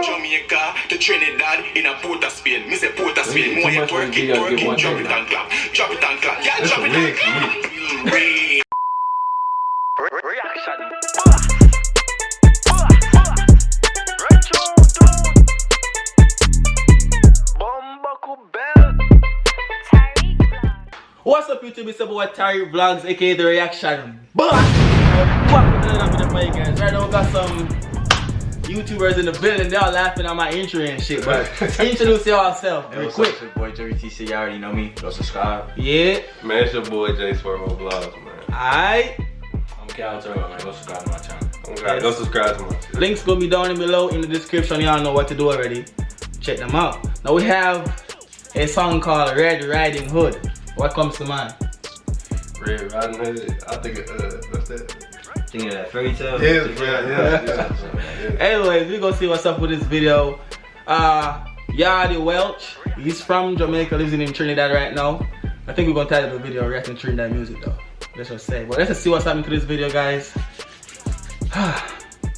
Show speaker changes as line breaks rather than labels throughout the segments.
Jamaica to Trinidad in a Port of Spain. Me say Port of Spain. More you twerk it, drop it and clap. Drop it and clap. Yeah, drop it and clap. Reaction.
What's up YouTube, it's your boy Tariq Vlogs, aka The Reaction. Back with another video for you guys. Right now we got some YouTubers in the building, they all laughing at my intro and shit, but introduce yourself real quick.
It's your boy JTC, you already know me, go subscribe.
Yeah.
Man, it's your boy J Swervo Vlogs, man.
Alright.
I'm Cal Turbo, man, go subscribe to my channel.
Okay, go subscribe to my channel.
Links gonna be down below in the description, y'all know what to do already. Check them out. Now we have a song called Red Riding Hood. What comes to mind?
Red Riding Hood, I think, what's that?
Thinking of that fairy tale?
Yeah.
Anyways, we gonna see what's up with this video. Yawdy Welsh, he's from Jamaica, lives in Trinidad right now. I think we're gonna title the video reacting to Trinidad music though. Let's just say. But let's just see what's happening to this video, guys.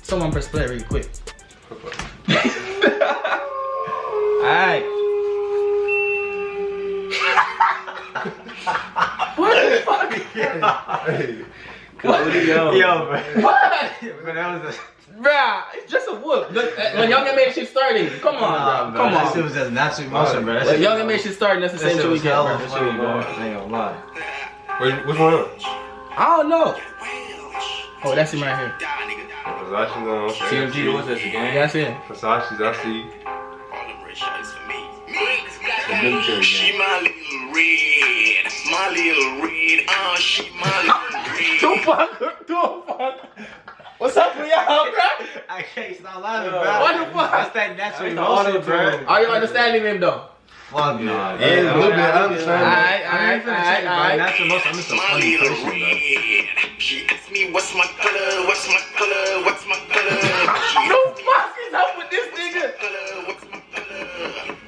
Someone press play really quick. Alright. What the fuck?
Hey.
Yo, man.
What?
But that was
Bruh, it's just a whoop. When Young and made shit starting. Come on, bro. Come on.
It was just natural emotion, bro.
When Young and made shit starting, that's the same shit we get, bro.
I ain't gonna lie.
Which one?
I don't know. Oh, that's him right here.
Versace's on.
TMG, what's this again?
Yeah, that's it.
Versace's, I see.
The military
She
gang.
my little red, she my little red.
Don't fuck. What's up with y'all, bro?
I can't stop laughing, bro.
What the fuck?
That's that natural
That's
emotion, bro.
Are you understanding him though?
Fuck no.
Yeah, a little bit, I understand.
Alright.
Natural emotion, I'm just a
My
funny
little
person, bro.
red. She asked me what's my color, what's my color, what's my color.
No fuck is up with this nigga?
What's my color?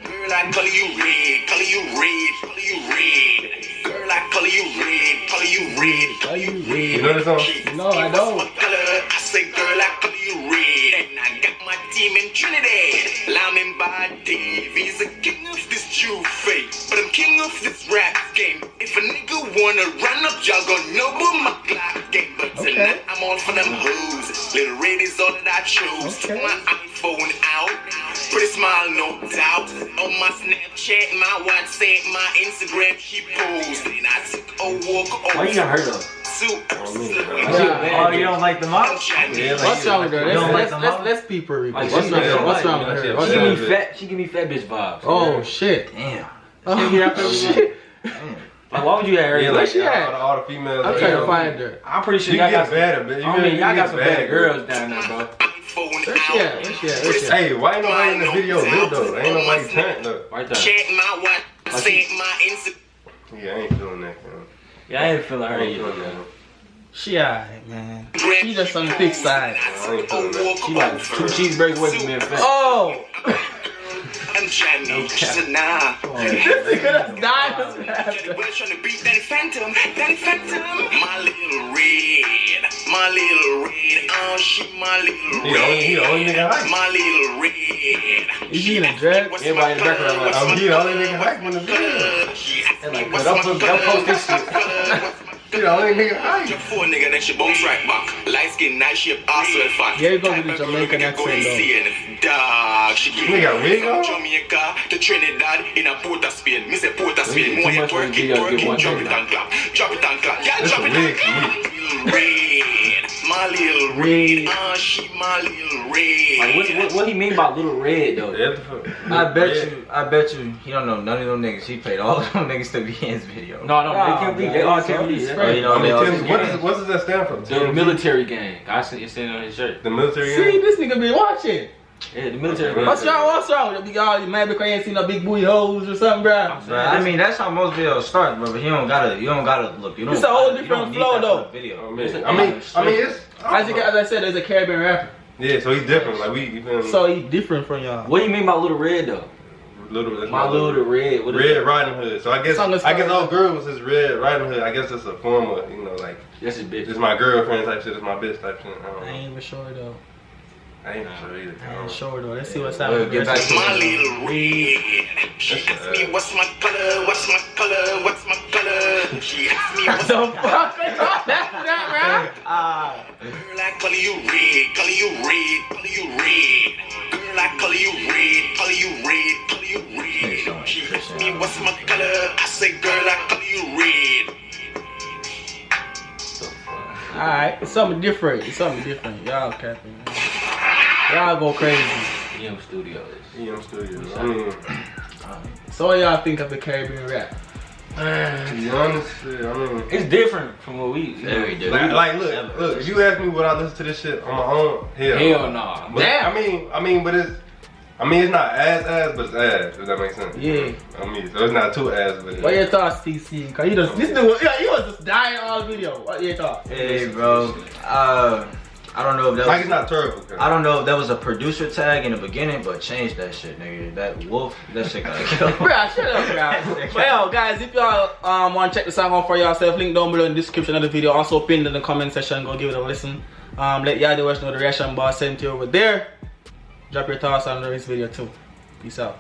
Girl, I color you red, color you red, color you red. Girl, I color you red, color you red, color you red.
You know this song?
No, I don't.
What's my color? I say, girl, I color you red. And I got my team in Trinidad. Lamin by Dave, he's a king of this Jew faith, but I'm king of this rap game. If a nigga wanna run up, y'all gonna know about my Glock game. But tonight I'm all for them hoes. Little red is all that I chose. Took my iPhone out, pretty smile, no doubt. On my Snapchat, my WhatsApp, my Instagram, she posed. And I took a walk over.
Why you got hurt though?
Yeah.
Oh, you don't like the mom?
What's wrong with her?
You don't like the mom?
Let's peep her.
Like,
What's wrong with her? What's
She
wrong
give
with
me
her?
fat. She give me fat bitch vibes.
Oh shit.
Damn.
Oh shit.
Like, why would you have her?
Yeah,
Where
like
she at?
all the females.
I'm trying to find her.
I'm pretty sure
You
y'all
get
got
better, man.
I mean, y'all got some better girls down there, bro.
Where she at? Where she at? Where she at?
Hey, why ain't nobody in the video lit though? Ain't nobody turned though.
Right there.
Check my WhatsApp, my Instagram.
Yeah, I ain't doing that, man.
Yeah, I ain't feeling her
I ain't
either.
doing that.
She alright, man. She just on the thick side.
I ain't doing that.
She like 2 cheeseburgers away from being fat.
Oh!
I'm Johnny, she's a nah.
This nigga just died.
Yawdy Welsh trying to beat Daddy Phantom, Daddy Phantom. My little red, she my little red.
He the only nigga hype.
My little red.
Is she in a dress?
Everybody in the background like,
He the only nigga hype in the video.
don't post this shit.
He the only nigga hype.
For a nigga that she bounce right back. Light skin, nice shape, also fat.
Yeah, you go with the Jamaican accent though.
Dog, she give me
Nigga, wig on?
Jamaica to Trinidad in a Port of Spain. Me say Port of Spain.
Too
More you
much
twerk it,
video, get one
drop it
thing.
and clap. Drop it and clap. Yeah,
That's
drop
a
it
wig
and
for me.
clap. Red, my little red. She my little red.
Like, what he mean by little red though?
I bet you he don't know none of them niggas. He paid all of them niggas to be in his video.
No, they can't be. They all can't be.
Oh, you know, they all
What does that stand for?
The military gang. I see it saying on his shirt.
The military
See,
gang?
this nigga been watching.
Yeah, the military
Okay.
gang.
What's wrong? Y'all mad because you ain't seen no big booty hoes or something, bro?
Bro, I mean, that's how most videos start, bro. But you don't gotta look. You don't.
It's a whole
you
different
don't need
flow,
that for
though.
the Video.
Oh, man. I mean, it's.
As I said, there's a Caribbean rapper.
Yeah, so he's different. Like you feel me?
So he different from y'all.
What do you mean by little red though?
That's
My little red. What is
Red
it?
Riding Hood. So I guess all girls is Red Riding Hood. I guess it's a form of, you know, like
That's his bitch.
it's my girlfriend type shit. It's my bitch type shit. I don't
I
know.
ain't even sure though.
I ain't sure either.
I ain't sure though. Let's see what's
Well,
happening.
get back to
My
it.
little red. She asked me what's my color, what's my color, what's my color. She asked me what's
The
my
fuck? That's that,
Girl, I color you red, color you red, color you red. Girl, I color you red, color you red, color you red. She asked me what's my color. I say, girl, I color you red.
Alright, it's something different. It's something different. Y'all capping. Y'all go crazy.
EM Studios.
EM Studios. I mean,
So what y'all think of the Caribbean rap?
to be honest, shit, I mean,
It's different from what we.
Very different.
like look, if you ask me would I listen to this shit on my own,
Hell no.
But
Damn.
I mean, but it's not ass, but it's ass. If that makes sense.
Yeah.
I mean, so it's not too ass, but
What your thoughts, TC? Cause you just this dude, yeah, you was just dying all video. What your thoughts?
Hey, bro. I don't know if that
like
was,
it's not terrible. Cause
I don't know if that was a producer tag in the beginning, but change that shit, nigga. That wolf, that shit gotta kill.
Bruh, shut up, bruh. But yo, guys, if y'all want to check the song out for yourself, link down below in the description of the video. Also pinned in the comment section. Go give it a listen. Let Yawdy Welsh know the reaction bar sent to you over there. Drop your thoughts on this video too. Peace out.